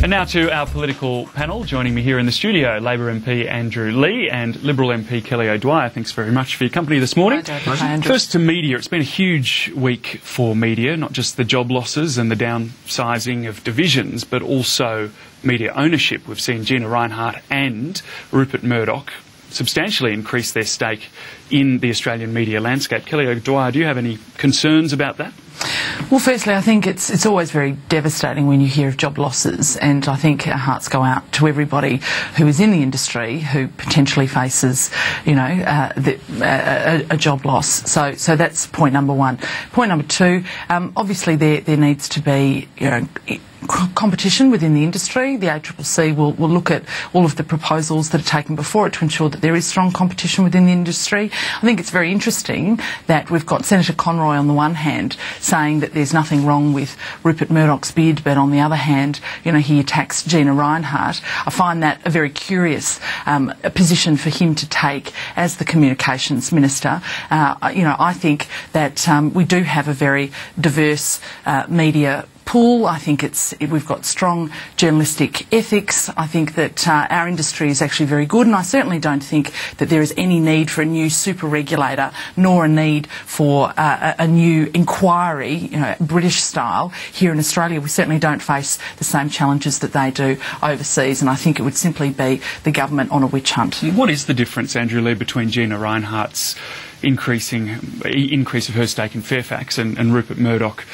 And now to our political panel. Joining me here in the studio, Labor MP Andrew Leigh and Liberal MP Kelly O'Dwyer. Thanks very much for your company this morning. First to media. It's been a huge week for media, not just the job losses and the downsizing of divisions, but also media ownership. We've seen Gina Rinehart and Rupert Murdoch substantially increase their stake in the Australian media landscape. Kelly O'Dwyer, do you have any concerns about that? Well, firstly, I think it's always very devastating when you hear of job losses, and I think our hearts go out to everybody who is in the industry who potentially faces, a job loss. So that's point number one. Point number two, obviously there needs to be, competition within the industry. The ACCC will look at all of the proposals that are taken before it to ensure that there is strong competition within the industry. I think it's very interesting that we've got Senator Conroy on the one hand saying that there's nothing wrong with Rupert Murdoch's bid, but on the other hand, he attacks Gina Rinehart. I find that a very curious position for him to take as the Communications Minister. I think that we do have a very diverse media pool. I think we've got strong journalistic ethics. I think that our industry is actually very good, and I certainly don't think that there is any need for a new super regulator, nor a need for a new inquiry, British style, here in Australia. We certainly don't face the same challenges that they do overseas, and I think it would simply be the government on a witch hunt. What is the difference, Andrew Leigh, between Gina Rinehart's increase of her stake in Fairfax and Rupert Murdoch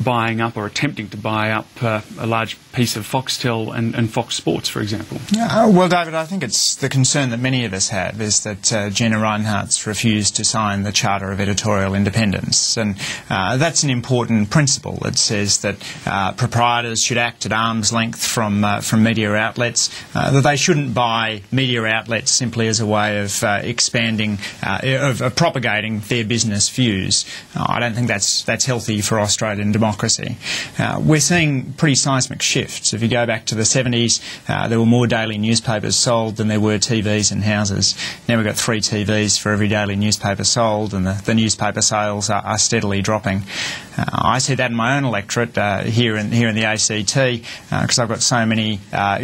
buying up or attempting to buy up a large piece of Foxtel and Fox Sports, for example? Well, David, I think it's the concern that many of us have is that Gina Rinehart's refused to sign the Charter of Editorial Independence, and that's an important principle. It says that proprietors should act at arm's length from media outlets, that they shouldn't buy media outlets simply as a way of expanding, of propagating their business views. I don't think that's healthy for Australian democracy. We're seeing pretty seismic shifts. If you go back to the 70s, there were more daily newspapers sold than there were TVs in houses. Now we've got 3 TVs for every daily newspaper sold, and the newspaper sales are steadily dropping. I see that in my own electorate here in the ACT, because I've got so many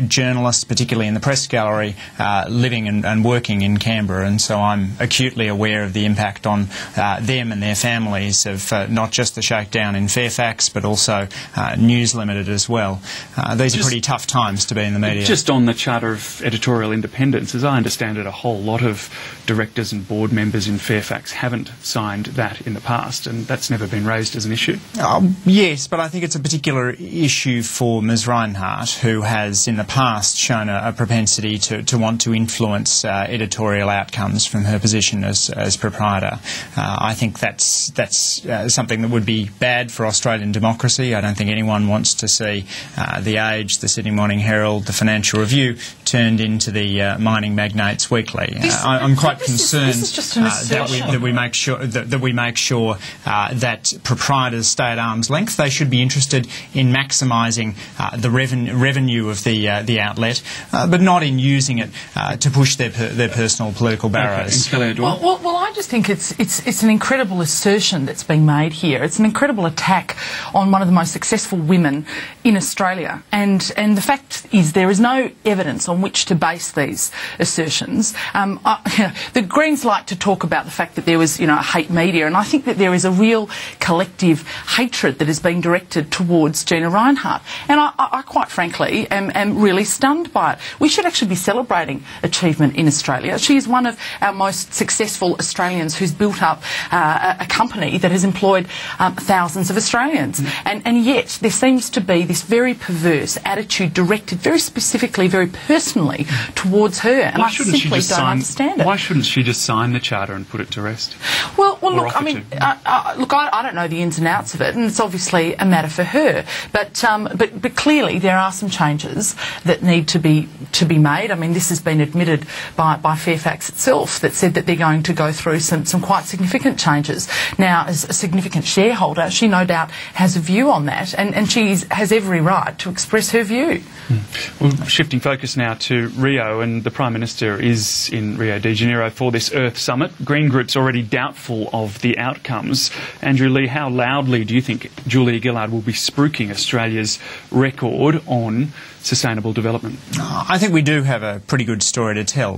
journalists, particularly in the press gallery, living and working in Canberra, and so I'm acutely aware of the impact on them and their families of not just the shakedown in Fairfax, but also News Limited as well. These are pretty tough times to be in the media. Just on the Charter of Editorial Independence, as I understand it, a whole lot of directors and board members in Fairfax haven't signed that in the past, and that's never been raised as an issue. Yes, but I think it's a particular issue for Ms Rinehart, who has in the past shown a propensity to want to influence editorial outcomes from her position as proprietor. I think that's something that would be bad for Australian democracy. I don't think anyone wants to see The Age, the Sydney Morning Herald, the Financial Review turned into the Mining Magnates Weekly. I'm quite concerned that we make sure that proprietors stay at arm's length. They should be interested in maximising the revenue of the outlet, but not in using it to push their personal political barrows. Okay. Well, I just think it's an incredible assertion that's being made here. It's an incredible attack on one of the most successful women in Australia, and the fact is there is no evidence on which to base these assertions. The Greens like to talk about the fact that there was a hate media, and I think that there is a real collective hatred that is being directed towards Gina Rinehart, and I quite frankly am really stunned by it. We should actually be celebrating achievement in Australia. She is one of our most successful Australians who's built up a company that has employed thousands of Australians, and yet there seems to be this very perverse attitude directed very specifically, very personally towards her, and I simply don't understand it. Why shouldn't she just sign the Charter and put it to rest? Well, look, I mean, I don't know the ins and outs of it, and it's obviously a matter for her. But clearly there are some changes that need to be made. I mean, this has been admitted by Fairfax itself, that said that they're going to go through some quite significant changes. Now, as a significant shareholder, she no doubt has a view on that, and she has every right to express her view. Well, shifting focus now now to Rio, and the Prime Minister is in Rio de Janeiro for this Earth Summit. Green Group's already doubtful of the outcomes. Andrew Leigh, how loudly do you think Julia Gillard will be spruiking Australia's record on sustainable development? I think we do have a pretty good story to tell,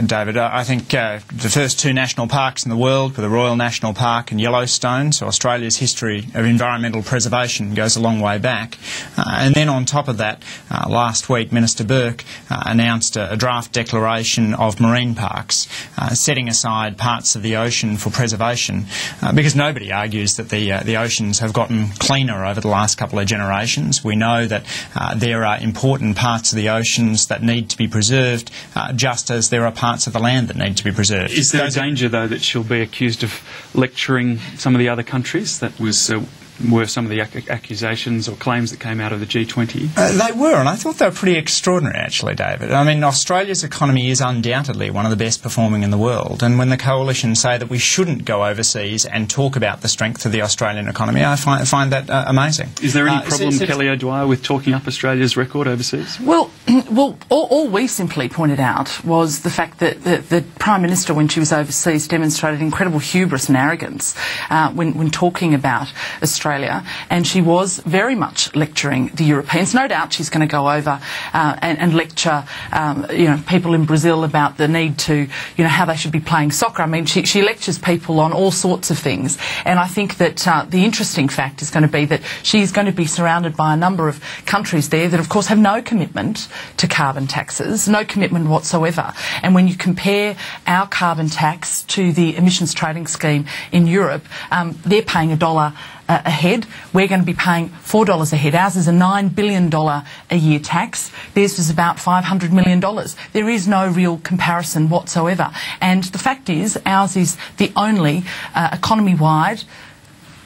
David. I think the first two national parks in the world were the Royal National Park and Yellowstone, so Australia's history of environmental preservation goes a long way back. And then on top of that, last week Minister Burke announced a draft declaration of marine parks, setting aside parts of the ocean for preservation, because nobody argues that the oceans have gotten cleaner over the last couple of generations. We know that there are important parts of the oceans that need to be preserved, just as there are parts of the land that need to be preserved. Is there a danger, though, that she'll be accused of lecturing some of the other countries? That were some of the accusations or claims that came out of the G20? They were, and I thought they were pretty extraordinary, actually, David. I mean, Australia's economy is undoubtedly one of the best performing in the world, and when the Coalition say that we shouldn't go overseas and talk about the strength of the Australian economy, I find that amazing. Is there any problem, Kelly O'Dwyer, with talking up Australia's record overseas? Well, all we simply pointed out was the fact that the Prime Minister, when she was overseas, demonstrated incredible hubris and arrogance when talking about Australia, and she was very much lecturing the Europeans. No doubt she's going to go over and lecture people in Brazil about the need to, how they should be playing soccer. I mean, she lectures people on all sorts of things, and I think that the interesting fact is going to be that she's going to be surrounded by a number of countries there that, of course, have no commitment to carbon taxes, no commitment whatsoever. And when you compare our carbon tax to the emissions trading scheme in Europe, they're paying $1 a head. We're going to be paying $4 a head. Ours is a $9 billion a year tax. Theirs is about $500 million. There is no real comparison whatsoever. And the fact is, ours is the only economy-wide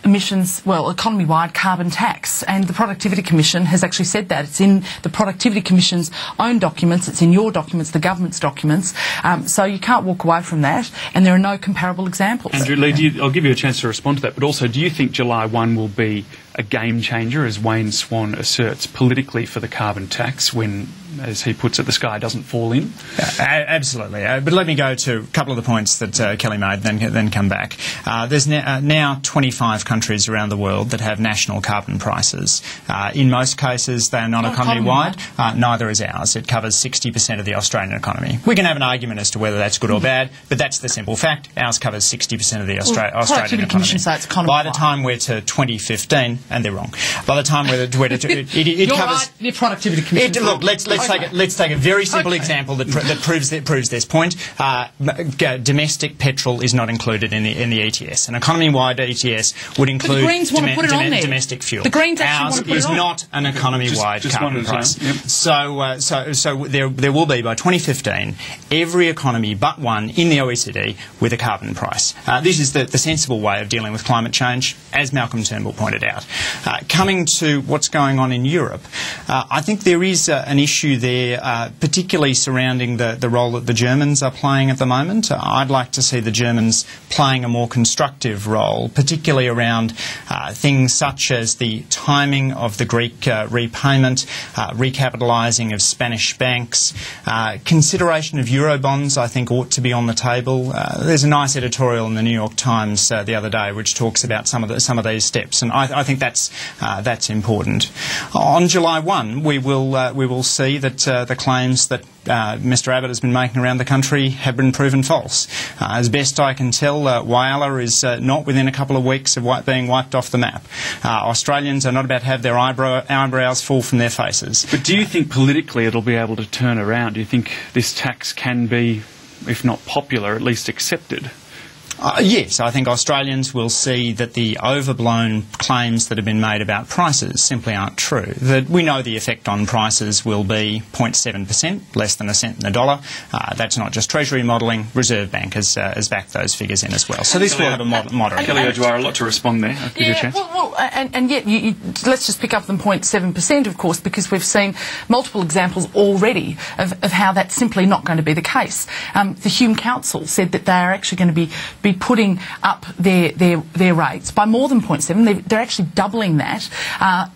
economy-wide carbon tax, and the Productivity Commission has actually said that. It's in the Productivity Commission's own documents, it's in your documents, the government's documents, so you can't walk away from that, and there are no comparable examples. Andrew Leigh, I'll give you a chance to respond to that, but also, do you think July 1 will be a game changer, as Wayne Swan asserts, politically for the carbon tax when, as he puts it, the sky doesn't fall in? Absolutely. But let me go to a couple of the points that Kelly made, then come back. There's now 25 countries around the world that have national carbon prices. In most cases, they are not economy-wide. Neither is ours. It covers 60% of the Australian economy. We can have an argument as to whether that's good or bad, but that's the simple fact. Ours covers 60% of the Australian economy. By the time we're to 2015, and they're wrong. By the time it covers, right, the Productivity Commission. Look, let's take a very simple example that proves this point. Domestic petrol is not included in the ETS. An economy-wide ETS would include the Greens want to put it on there. Domestic fuel. The Greens actually Ours want to put is it on. not an economy-wide carbon price. Yep. So there will be by 2015 every economy but one in the OECD with a carbon price. This is the sensible way of dealing with climate change, as Malcolm Turnbull pointed out. Coming to what's going on in Europe, I think there is an issue there, particularly surrounding the role that the Germans are playing at the moment. I'd like to see the Germans playing a more constructive role, particularly around things such as the timing of the Greek repayment, recapitalising of Spanish banks, consideration of Eurobonds, I think, ought to be on the table. There's a nice editorial in the New York Times the other day which talks about some of these steps, and I think that's important. On July 1, we will see that the claims that Mr Abbott has been making around the country have been proven false. As best I can tell, Whyalla is not within a couple of weeks of being wiped off the map. Australians are not about to have their eyebrows fall from their faces. But do you think politically it'll be able to turn around? Do you think this tax can be, if not popular, at least accepted? Yes, I think Australians will see that the overblown claims that have been made about prices simply aren't true. That we know the effect on prices will be 0.7%, less than a cent in the dollar. That's not just Treasury modelling. Reserve Bank has backed those figures in as well. So this will have a moderate. Kelly O'Dwyer, a lot to respond there. I'll give you a chance. And yet, let's just pick up the 0.7%, of course, because we've seen multiple examples already of how that's simply not going to be the case. The Hume Council said that they are actually going to be be putting up their rates by more than 0.7. They're actually doubling that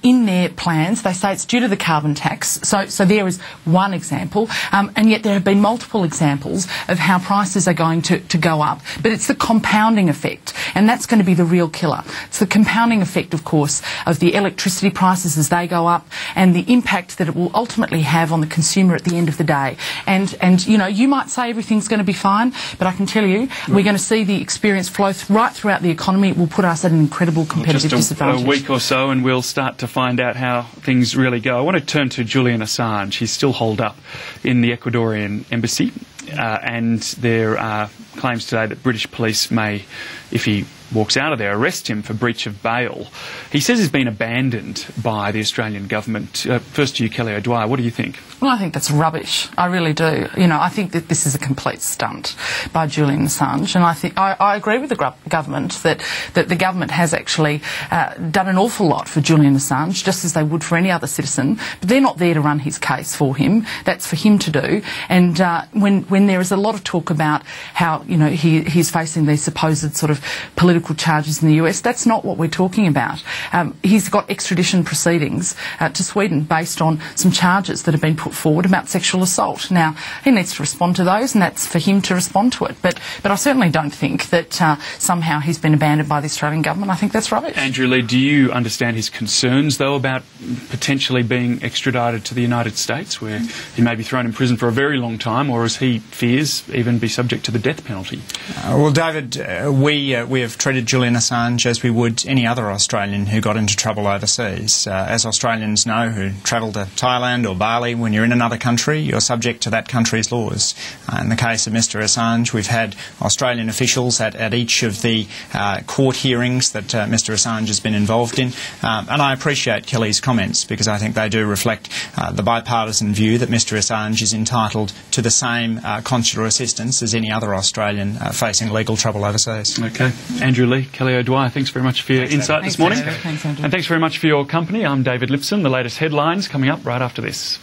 in their plans. They say it's due to the carbon tax. So there is one example, and yet there have been multiple examples of how prices are going to go up. But it's the compounding effect, and that's going to be the real killer. It's the compounding effect, of course, of the electricity prices as they go up, and the impact that it will ultimately have on the consumer at the end of the day. And you know, you might say everything's going to be fine, but I can tell you, we're going to see the experience flow right throughout the economy. It will put us at an incredible competitive disadvantage. A week or so, and we'll start to find out how things really go. I want to turn to Julian Assange. He's still holed up in the Ecuadorian embassy, and there are claims today that British police may, if he walks out of there, arrest him for breach of bail. He says he's been abandoned by the Australian government. First to you, Kelly O'Dwyer, what do you think? Well, I think that's rubbish. I really do. You know, I think that this is a complete stunt by Julian Assange, and I think I agree with the government that the government has actually done an awful lot for Julian Assange, just as they would for any other citizen. But they're not there to run his case for him. That's for him to do. And when there is a lot of talk about how, you know, he's facing these supposed sort of political charges in the US, that's not what we're talking about. He's got extradition proceedings to Sweden based on some charges that have been put forward about sexual assault. Now, he needs to respond to those, and that's for him to respond to it. But I certainly don't think that somehow he's been abandoned by the Australian government. I think that's rubbish. Andrew Leigh, do you understand his concerns, though, about potentially being extradited to the United States, where he may be thrown in prison for a very long time, or, as he fears, even be subject to the death penalty? Well, David, we have treated Julian Assange as we would any other Australian who got into trouble overseas. As Australians know who travel to Thailand or Bali, when you're in another country, you're subject to that country's laws. In the case of Mr Assange, we've had Australian officials at each of the court hearings that Mr Assange has been involved in, and I appreciate Kelly's comments because I think they do reflect the bipartisan view that Mr Assange is entitled to the same consular assistance as any other Australian facing legal trouble overseas. Okay. Andrew Leigh, Kelly O'Dwyer, thanks very much for your insight this morning. Thanks, Andrew. And thanks very much for your company. I'm David Lipson. The latest headlines coming up right after this.